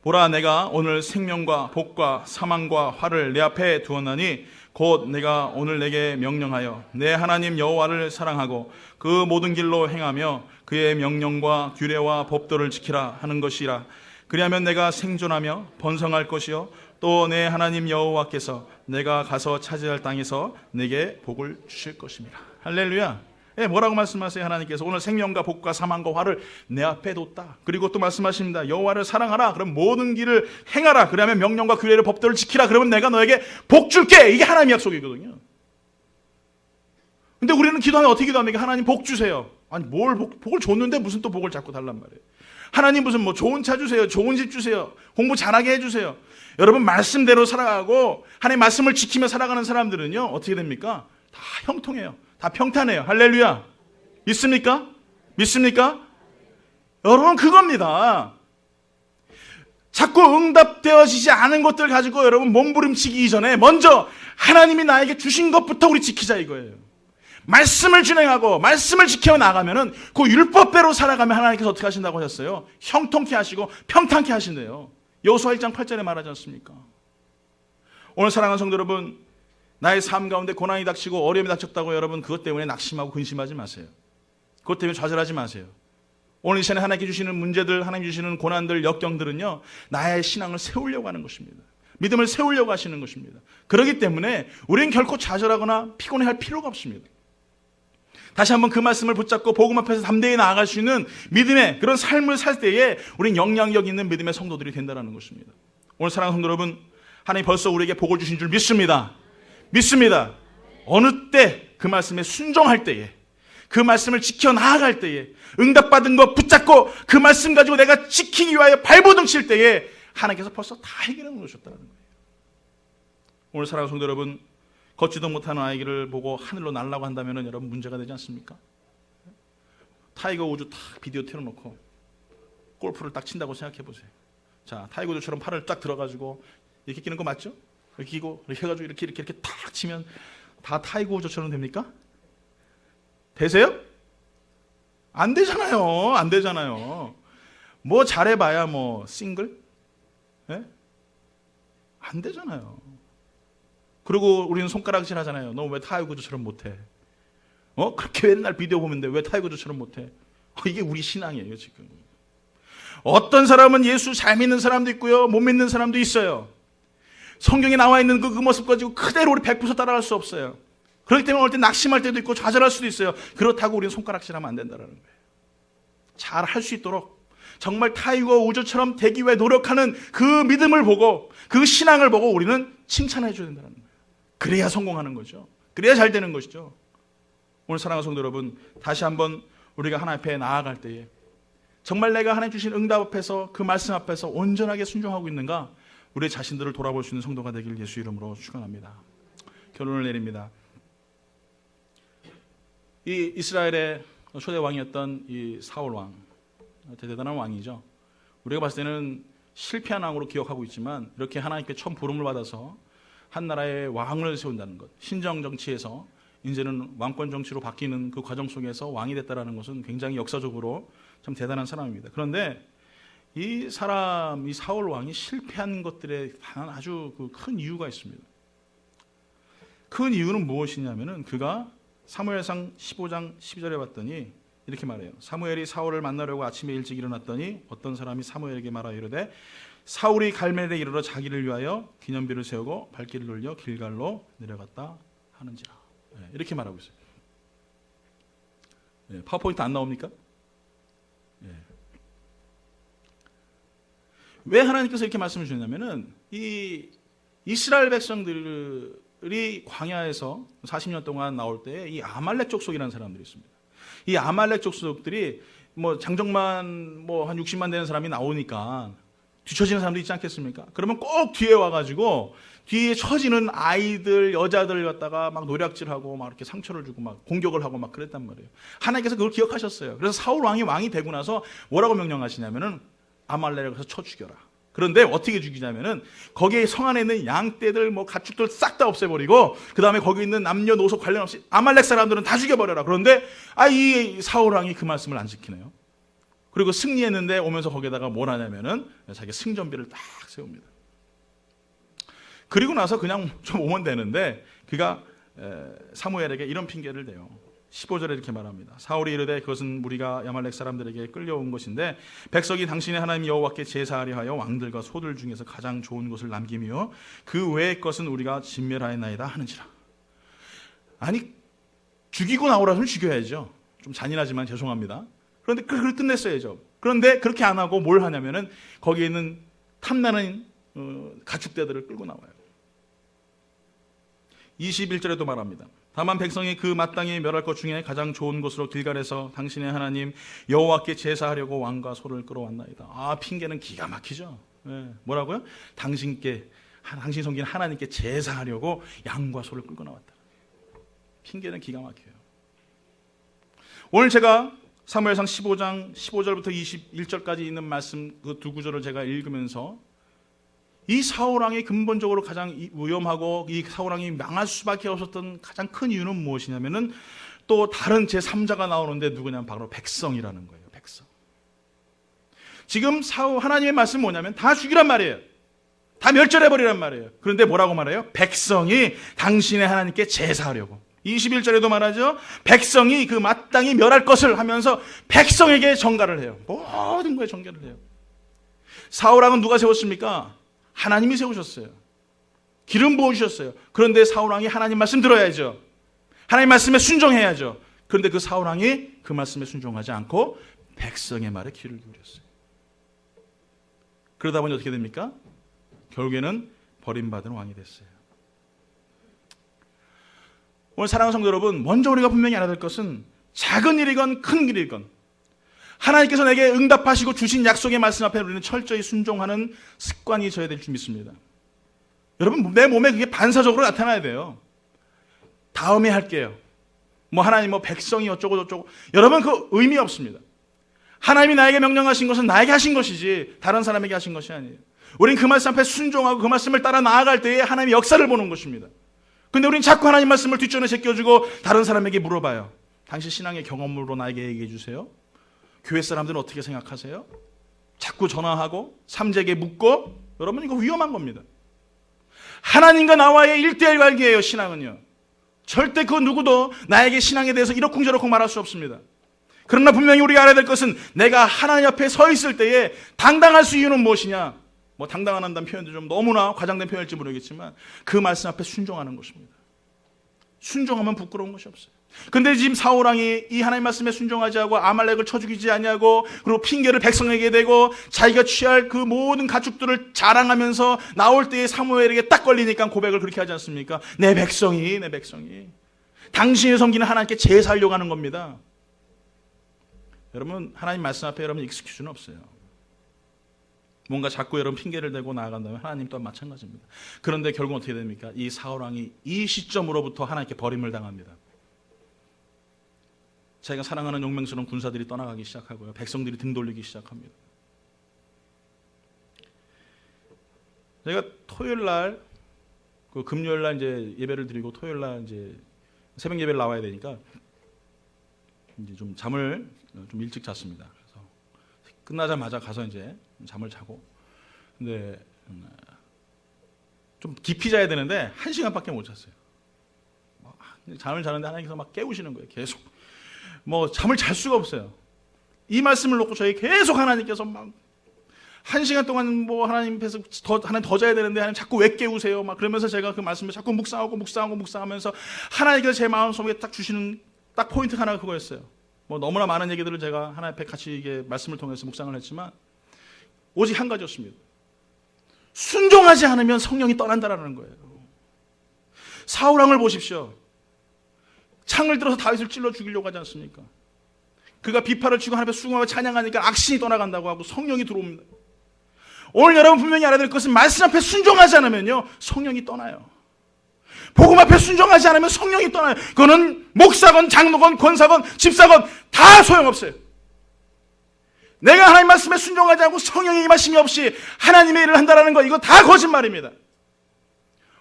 보라 내가 오늘 생명과 복과 사망과 화를 내 앞에 두었나니 곧 내가 오늘 내게 명령하여 내 하나님 여호와를 사랑하고 그 모든 길로 행하며 그의 명령과 규례와 법도를 지키라 하는 것이라. 그리하면 내가 생존하며 번성할 것이요 또 내 하나님 여호와께서 내가 가서 차지할 땅에서 내게 복을 주실 것입니다. 할렐루야. 예, 뭐라고 말씀하세요? 하나님께서 오늘 생명과 복과 사망과 화를 내 앞에 뒀다. 그리고 또 말씀하십니다. 여호와를 사랑하라. 그럼 모든 길을 행하라. 그러면 명령과 규례를 법도를 지키라. 그러면 내가 너에게 복 줄게. 이게 하나님의 약속이거든요. 근데 우리는 기도하면 어떻게 기도합니까? 하나님 복 주세요. 아니 뭘 복을 줬는데 무슨 또 복을 자꾸 달란 말이에요. 하나님 무슨 좋은 차 주세요. 좋은 집 주세요. 공부 잘하게 해주세요. 여러분 말씀대로 살아가고 하나님 말씀을 지키며 살아가는 사람들은요 어떻게 됩니까? 다 형통해요. 다 평탄해요. 할렐루야. 믿습니까? 믿습니까? 여러분 그겁니다. 자꾸 응답되어지지 않은 것들 가지고 여러분 몸부림치기 이전에 먼저 하나님이 나에게 주신 것부터 우리 지키자 이거예요. 말씀을 준행하고 말씀을 지켜 나가면은 그 율법대로 살아가면 하나님께서 어떻게 하신다고 하셨어요? 형통케 하시고 평탄케 하신대요. 여호수아 1장 8절에 말하지 않습니까? 오늘 사랑하는 성도 여러분, 나의 삶 가운데 고난이 닥치고 어려움이 닥쳤다고 여러분 그것 때문에 낙심하고 근심하지 마세요. 그것 때문에 좌절하지 마세요. 오늘 이 시간에 하나님께 주시는 문제들, 하나님 주시는 고난들, 역경들은요, 나의 신앙을 세우려고 하는 것입니다. 믿음을 세우려고 하시는 것입니다. 그렇기 때문에 우리는 결코 좌절하거나 피곤해할 필요가 없습니다. 다시 한번 그 말씀을 붙잡고 복음 앞에서 담대히 나아갈 수 있는 믿음의 그런 삶을 살 때에 우리는 영향력 있는 믿음의 성도들이 된다는 것입니다. 오늘 사랑하는 성도 여러분, 하나님 벌써 우리에게 복을 주신 줄 믿습니다. 믿습니다. 어느 때 그 말씀에 순종할 때에, 그 말씀을 지켜 나아갈 때에, 응답받은 거 붙잡고 그 말씀 가지고 내가 지키기 위하여 발버둥 칠 때에 하나님께서 벌써 다 해결해 놓으셨다는 거예요. 오늘 사랑하는 성도 여러분, 걷지도 못하는 아이를 보고 하늘로 날라고 한다면 여러분 문제가 되지 않습니까? 타이거 우즈 딱 비디오 틀어놓고 골프를 딱 친다고 생각해 보세요. 자, 타이거 우즈처럼 팔을 딱 들어가지고 이렇게 끼는 거 맞죠? 이렇게 끼고 이렇게 해가지고 이렇게 탁 치면 다 타이거 우즈처럼 됩니까? 되세요? 안 되잖아요. 안 되잖아요. 뭐 잘해봐야 뭐 싱글? 예? 안 되잖아요. 그리고 우리는 손가락질 하잖아요. 너 왜 타이거 우즈처럼 못해? 그렇게 맨날 비디오 보면 돼. 왜 타이거 우즈처럼 못해? 이게 우리 신앙이에요 지금. 어떤 사람은 예수 잘 믿는 사람도 있고요, 못 믿는 사람도 있어요. 성경에 나와 있는 그 모습 가지고 그대로 우리 100% 따라갈 수 없어요. 그렇기 때문에 어떨 때 낙심할 때도 있고 좌절할 수도 있어요. 그렇다고 우리는 손가락질하면 안 된다는 거예요. 잘 할 수 있도록 정말 타이거 우즈처럼 되기 위해 노력하는 그 믿음을 보고, 그 신앙을 보고 우리는 칭찬해 줘야 된다는 거예요. 그래야 성공하는 거죠. 그래야 잘 되는 것이죠. 오늘 사랑하는 성도 여러분, 다시 한번 우리가 하나님 앞에 나아갈 때에 정말 내가 하나님 주신 응답 앞에서, 그 말씀 앞에서 온전하게 순종하고 있는가, 우리 자신들을 돌아볼 수 있는 성도가 되길 예수 이름으로 축원합니다. 결론을 내립니다. 이 이스라엘의 초대 왕이었던 이 사울 왕, 대단한 왕이죠. 우리가 봤을 때는 실패한 왕으로 기억하고 있지만, 이렇게 하나님께 처음 부름을 받아서 한 나라의 왕을 세운다는 것, 신정 정치에서 이제는 왕권 정치로 바뀌는 그 과정 속에서 왕이 됐다는 것은 굉장히 역사적으로 참 대단한 사람입니다. 그런데 이 사람, 이 사울 왕이 실패한 것들에 아주 큰 이유가 있습니다. 큰 이유는 무엇이냐면은, 그가 사무엘상 15장 12절에 봤더니 이렇게 말해요. 사무엘이 사울을 만나려고 아침에 일찍 일어났더니 어떤 사람이 사무엘에게 말하여 이르되, 사울이 갈멜에 이르러 자기를 위하여 기념비를 세우고 발길을 돌려 길갈로 내려갔다 하는지라. 이렇게 말하고 있어요. 파워포인트 안 나옵니까? 왜 하나님께서 이렇게 말씀을 주셨냐면은, 이 이스라엘 백성들이 광야에서 40년 동안 나올 때 이 아말렉 족속이라는 사람들이 있습니다. 이 아말렉 족속들이 뭐 장정만 뭐 한 60만 되는 사람이 나오니까 뒤처지는 사람도 있지 않겠습니까? 그러면 꼭 뒤에 와가지고 뒤에 처지는 아이들, 여자들 갖다가 막 노략질하고 막 이렇게 상처를 주고 막 공격을 하고 막 그랬단 말이에요. 하나님께서 그걸 기억하셨어요. 그래서 사울 왕이 되고 나서 뭐라고 명령하시냐면은 아말렉을 가서 쳐 죽여라. 그런데 어떻게 죽이냐면은 거기에 성 안에 있는 양떼들, 뭐 가축들 싹 다 없애버리고, 그 다음에 거기 있는 남녀노소 관련 없이 아말렉 사람들은 다 죽여버려라. 그런데 이 사울 왕이 그 말씀을 안 지키네요. 그리고 승리했는데 오면서 거기에다가 뭘 하냐면은 자기 승전비를 딱 세웁니다. 그리고 나서 그냥 좀 오면 되는데, 그가 사무엘에게 이런 핑계를 대요. 15절에 이렇게 말합니다. 사울이 이르되, 그것은 우리가 아말렉 사람들에게 끌려온 것인데 백성이 당신의 하나님 여호와께 제사하려 하여 왕들과 소들 중에서 가장 좋은 것을 남기며 그 외의 것은 우리가 진멸하였나이다 하는지라. 아니, 죽이고 나오라면 죽여야죠. 좀 잔인하지만 죄송합니다. 그런데 그걸 끝냈어야죠. 그런데 그렇게 안 하고 뭘 하냐면은 거기에 있는 탐나는 가축대들을 끌고 나와요. 21절에도 말합니다. 다만 백성이 그 마땅히 멸할 것 중에 가장 좋은 곳으로 길갈에서 당신의 하나님 여호와께 제사하려고 왕과 소를 끌어왔나이다. 핑계는 기가 막히죠. 뭐라고요? 당신 섬기는 하나님께 제사하려고 양과 소를 끌고 나왔다. 핑계는 기가 막혀요. 오늘 제가 사무엘상 15장 15절부터 21절까지 있는 말씀, 그 두 구절을 제가 읽으면서 이 사울왕이 근본적으로 가장 위험하고 이 사울왕이 망할 수밖에 없었던 가장 큰 이유는 무엇이냐면은, 또 다른 제3자가 나오는데 누구냐면 바로 백성이라는 거예요. 백성. 지금 하나님의 말씀은 뭐냐면 다 죽이란 말이에요. 다 멸절해버리란 말이에요. 그런데 뭐라고 말해요? 백성이 당신의 하나님께 제사하려고. 21절에도 말하죠. 백성이 그 마땅히 멸할 것을 하면서 백성에게 전가를 해요. 모든 거에 전가를 해요. 사울왕은 누가 세웠습니까? 하나님이 세우셨어요. 기름 부어주셨어요. 그런데 사울왕이 하나님 말씀 들어야죠. 하나님 말씀에 순종해야죠. 그런데 그 사울왕이 그 말씀에 순종하지 않고 백성의 말에 귀를 기울였어요. 그러다 보니 어떻게 됩니까? 결국에는 버림받은 왕이 됐어요. 오늘 사랑하는 성도 여러분, 먼저 우리가 분명히 알아야 될 것은 작은 일이건 큰 일이건 하나님께서 내게 응답하시고 주신 약속의 말씀 앞에 우리는 철저히 순종하는 습관이 있어야 될 줄 믿습니다. 여러분, 내 몸에 그게 반사적으로 나타나야 돼요. 다음에 할게요. 하나님 백성이 어쩌고 저쩌고. 여러분, 그 의미 없습니다. 하나님이 나에게 명령하신 것은 나에게 하신 것이지 다른 사람에게 하신 것이 아니에요. 우린 그 말씀 앞에 순종하고 그 말씀을 따라 나아갈 때에 하나님의 역사를 보는 것입니다. 근데 우린 자꾸 하나님 말씀을 뒷전에 제껴주고 다른 사람에게 물어봐요. 당신 신앙의 경험으로 나에게 얘기해 주세요. 교회 사람들은 어떻게 생각하세요? 자꾸 전화하고 삼재에게 묻고. 여러분, 이거 위험한 겁니다. 하나님과 나와의 1:1 관계예요. 신앙은요. 절대 그 누구도 나에게 신앙에 대해서 이러쿵저러쿵 말할 수 없습니다. 그러나 분명히 우리가 알아야 될 것은 내가 하나님 앞에 서 있을 때에 당당할 수 이유는 무엇이냐? 당당한다는 표현도 좀 너무나 과장된 표현일지 모르겠지만 그 말씀 앞에 순종하는 것입니다. 순종하면 부끄러운 것이 없어요. 근데 지금 사울왕이 이 하나님 말씀에 순종하지 않고 아말렉을 쳐 죽이지 아니하고 그리고 핑계를 백성에게 대고 자기가 취할 그 모든 가축들을 자랑하면서 나올 때에 사무엘에게 딱 걸리니까 고백을 그렇게 하지 않습니까? 내 백성이 당신이 섬기는 하나님께 제사하려고 하는 겁니다. 여러분, 하나님 말씀 앞에 여러분 익스큐즈는 없어요. 뭔가 자꾸 여러분 핑계를 대고 나아간다면 하나님 또한 마찬가지입니다. 그런데 결국 어떻게 됩니까? 이 사울왕이 이 시점으로부터 하나님께 버림을 당합니다. 자기가 사랑하는 용맹스러운 군사들이 떠나가기 시작하고요. 백성들이 등 돌리기 시작합니다. 제가 토요일날, 금요일날 이제 예배를 드리고 토요일날 이제 새벽 예배를 나와야 되니까 이제 좀 잠을 좀 일찍 잤습니다. 그래서 끝나자마자 가서 이제 잠을 자고, 근데 좀 깊이 자야 되는데 1시간밖에 못 잤어요. 잠을 자는데 하나님께서 막 깨우시는 거예요. 계속 잠을 잘 수가 없어요. 이 말씀을 놓고 저희 계속 하나님께서 막 1시간 동안 하나님 앞에서 하나님 더 자야 되는데 하나님 자꾸 왜 깨우세요? 막 그러면서 제가 그 말씀을 자꾸 묵상하면서 하나님께서 제 마음속에 딱 주시는 딱 포인트 하나가 그거였어요. 너무나 많은 얘기들을 제가 하나님 앞에 같이 이게 말씀을 통해서 묵상을 했지만 오직 한 가지였습니다. 순종하지 않으면 성령이 떠난다라는 거예요. 사울왕을 보십시오. 창을 들어서 다윗을 찔러 죽이려고 하지 않습니까? 그가 비파를 치고 하나님 앞에 수고하고 찬양하니까 악신이 떠나간다고 하고 성령이 들어옵니다. 오늘 여러분 분명히 알아야 될 것은 말씀 앞에 순종하지 않으면요 성령이 떠나요. 복음 앞에 순종하지 않으면 성령이 떠나요. 그거는 목사건 장로건 권사건 집사건 다 소용없어요. 내가 하나님 말씀에 순종하지 않고 성령의 임하심이 없이 하나님의 일을 한다는 거, 이거 다 거짓말입니다.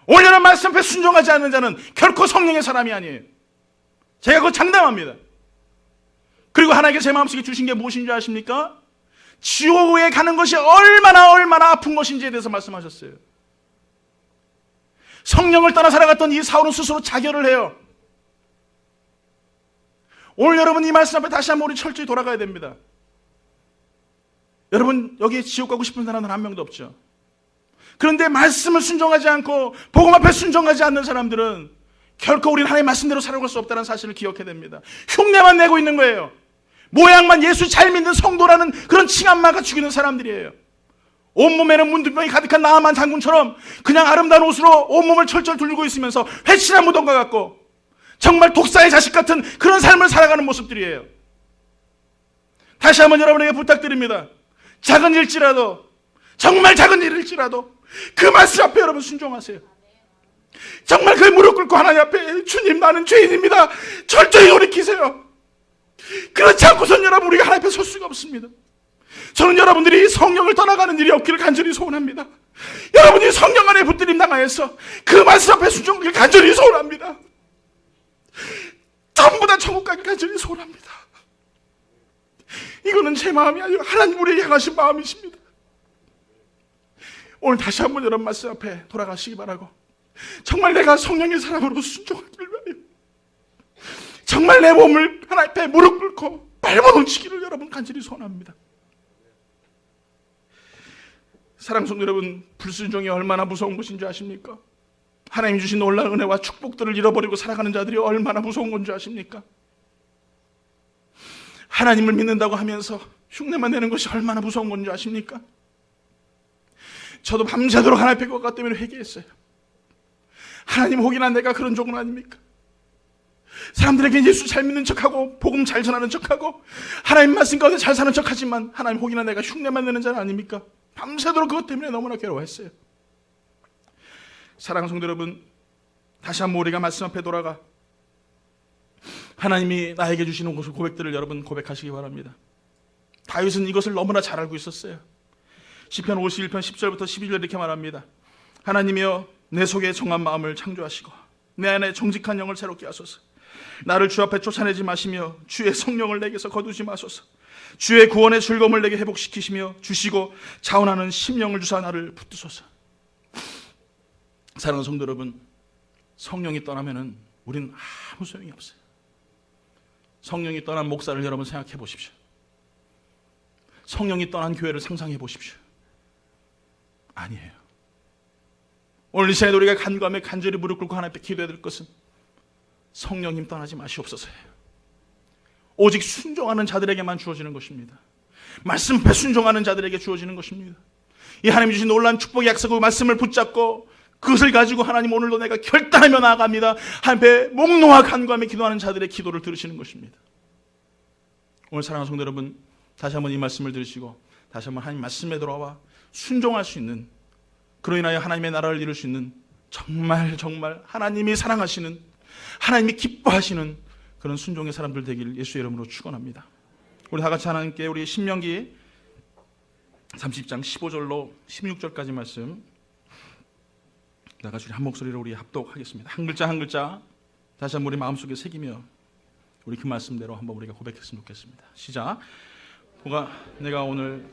오늘 여러분 말씀 앞에 순종하지 않는 자는 결코 성령의 사람이 아니에요. 제가 그거 장담합니다. 그리고 하나님께서 제 마음속에 주신 게 무엇인지 아십니까? 지옥에 가는 것이 얼마나 아픈 것인지에 대해서 말씀하셨어요. 성령을 따라 살아갔던 이 사울은 스스로 자결을 해요. 오늘 여러분 이 말씀 앞에 다시 한번 우리 철저히 돌아가야 됩니다. 여러분 여기에 지옥 가고 싶은 사람은 한 명도 없죠. 그런데 말씀을 순종하지 않고 복음 앞에 순종하지 않는 사람들은 결코 우리는 하나님의 말씀대로 살아갈 수 없다는 사실을 기억해야 됩니다. 흉내만 내고 있는 거예요. 모양만 예수 잘 믿는 성도라는 그런 칭함만 갖추고 있는 사람들이에요. 온몸에는 문둥병이 가득한 나아만 장군처럼 그냥 아름다운 옷으로 온몸을 철철 둘고 있으면서 회칠한 무덤과 같고 정말 독사의 자식 같은 그런 삶을 살아가는 모습들이에요. 다시 한번 여러분에게 부탁드립니다. 작은 일일지라도, 정말 작은 일일지라도 그 말씀 앞에 여러분 순종하세요. 정말 그 무릎 꿇고 하나님 앞에 주님 나는 죄인입니다 철저히 돌이키세요. 그렇지 않고선 여러분 우리가 하나님 앞에 설 수가 없습니다. 저는 여러분들이 성령을 떠나가는 일이 없기를 간절히 소원합니다. 여러분이 성령 안에 붙들림 당하여서 그 말씀 앞에 순종하기를 간절히 소원합니다. 전부 다 천국 가기를 간절히 소원합니다. 이거는 제 마음이 아니라 하나님 우리에게 향하신 마음이십니다. 오늘 다시 한번 여러분 말씀 앞에 돌아가시기 바라고 정말 내가 성령의 사람으로 순종하기를 바라요. 정말 내 몸을 하나님 앞에 무릎 꿇고 발버둥치기를 여러분 간절히 소원합니다. 사랑하는 성도 여러분, 불순종이 얼마나 무서운 것인 줄 아십니까? 하나님 주신 놀라운 은혜와 축복들을 잃어버리고 살아가는 자들이 얼마나 무서운 건 줄 아십니까? 하나님을 믿는다고 하면서 흉내만 내는 것이 얼마나 무서운 건 줄 아십니까? 저도 밤새도록 하나님 앞에 것 때문에 회개했어요. 하나님, 혹이나 내가 그런 종은 아닙니까? 사람들에게 예수 잘 믿는 척하고 복음 잘 전하는 척하고 하나님 말씀 가운데 잘 사는 척하지만 하나님, 혹이나 내가 흉내만 내는 자는 아닙니까? 밤새도록 그것 때문에 너무나 괴로워했어요. 사랑하는 성도 여러분, 다시 한번 우리가 말씀 앞에 돌아가 하나님이 나에게 주시는 고백들을 여러분 고백하시기 바랍니다. 다윗은 이것을 너무나 잘 알고 있었어요. 시편 51편 10절부터 12절 이렇게 말합니다. 하나님이여, 내 속에 정한 마음을 창조하시고 내 안에 정직한 영을 새롭게 하소서. 나를 주 앞에 쫓아내지 마시며 주의 성령을 내게서 거두지 마소서. 주의 구원의 즐거움을 내게 회복시키시며 주시고 자원하는 심령을 주사 나를 붙드소서. 사랑하는 성도 여러분, 성령이 떠나면은 우리는 아무 소용이 없어요. 성령이 떠난 목사를 여러분 생각해 보십시오. 성령이 떠난 교회를 상상해 보십시오. 아니에요. 오늘 이 시간에 우리가 간구하며 간절히 무릎 꿇고 하나님 앞에 기도해야 될 것은 성령님 떠나지 마시옵소서예요. 오직 순종하는 자들에게만 주어지는 것입니다. 말씀 앞에 순종하는 자들에게 주어지는 것입니다. 이 하나님 주신 놀라운 축복의 약속의 말씀을 붙잡고 그것을 가지고 하나님, 오늘도 내가 결단하며 나아갑니다. 하나님 앞에 목 놓아 간구하며 기도하는 자들의 기도를 들으시는 것입니다. 오늘 사랑하는 성도 여러분, 다시 한번 이 말씀을 들으시고 다시 한번 하나님 말씀에 돌아와 순종할 수 있는, 그로 인하여 하나님의 나라를 이룰 수 있는 정말 하나님이 사랑하시는, 하나님이 기뻐하시는 그런 순종의 사람들 되길 예수의 이름으로 축원합니다. 우리 다 같이 하나님께 우리 신명기 30장 15절로 16절까지 말씀 다 같이 한 목소리로 우리 합독하겠습니다. 한 글자 한 글자 다시 한번 우리 마음속에 새기며 우리 그 말씀대로 한번 우리가 고백했으면 좋겠습니다. 시작. 보가 내가 오늘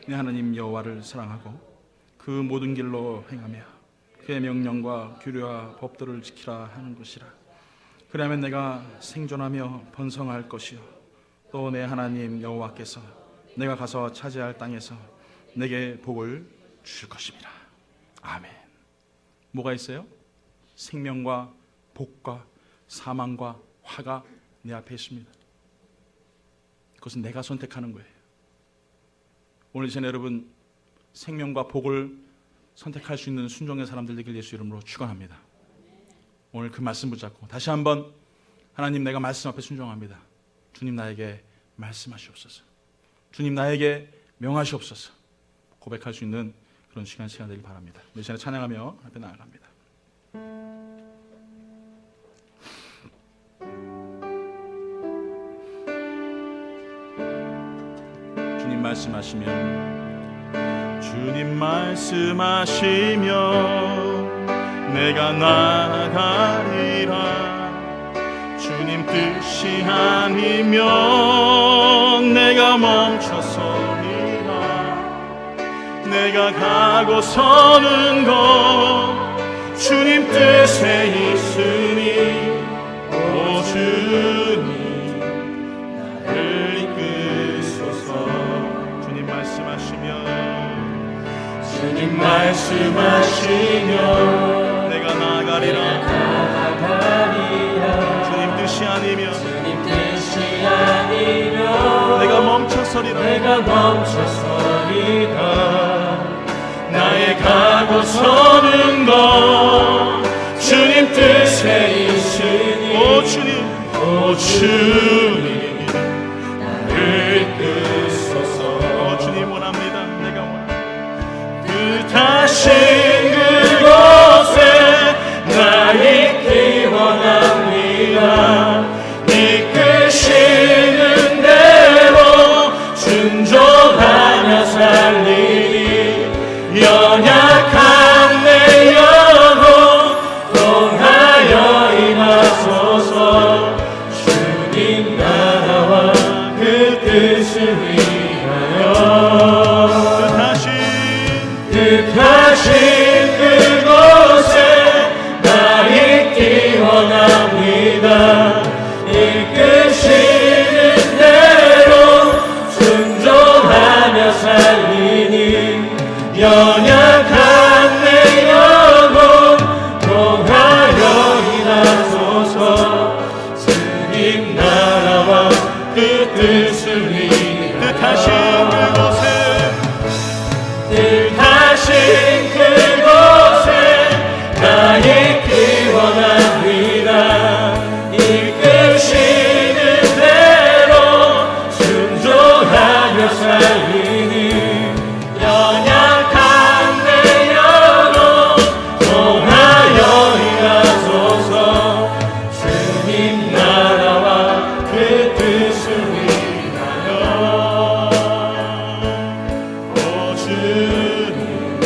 내 하나님 여호와를 사랑하고 그 모든 길로 행하며 그의 명령과 규례와 법도를 지키라 하는 것이라. 그러면 내가 생존하며 번성할 것이요 또 내 하나님 여호와께서 내가 가서 차지할 땅에서 내게 복을 주실 것입니다. 아멘. 뭐가 있어요? 생명과 복과 사망과 화가 내 앞에 있습니다. 그것은 내가 선택하는 거예요. 오늘 이제 여러분, 생명과 복을 선택할 수 있는 순종의 사람들 되길 예수 이름으로 축원합니다. 오늘 그 말씀 붙잡고 다시 한번 하나님, 내가 말씀 앞에 순종합니다. 주님, 나에게 말씀하시옵소서. 주님, 나에게 명하시옵소서. 고백할 수 있는 그런 시간 되길 바랍니다. 이 시간에 찬양하며 앞에 나아갑니다. 주님 말씀하시면, 주님 말씀하시면 내가 나아가리라. 주님 뜻이 아니면 내가 멈춰서리라. 내가 가고서는 것 주님 뜻에 있으니 오 주님 나를 이끄소서. 주님 말씀하시면, 주님 말씀하시면 내가 나아가리라. 주님 뜻이 아니면 내가 멈춰서리라. 나의 가고서는 것 주님 뜻에 있으니 오 주님 나를 이끄소서. 오 주님 원합니다. 내가 원합니다. 뜻하신 그곳에 나 있기 원합니다. 이끄시는 대로 순종하며 살리리. 연약한 내 영혼 통하여 임하소서. 주님 살리니 연약한 내 영혼 통하여 일하소서. 주님 나라와 그 뜻을 위하여 오 주님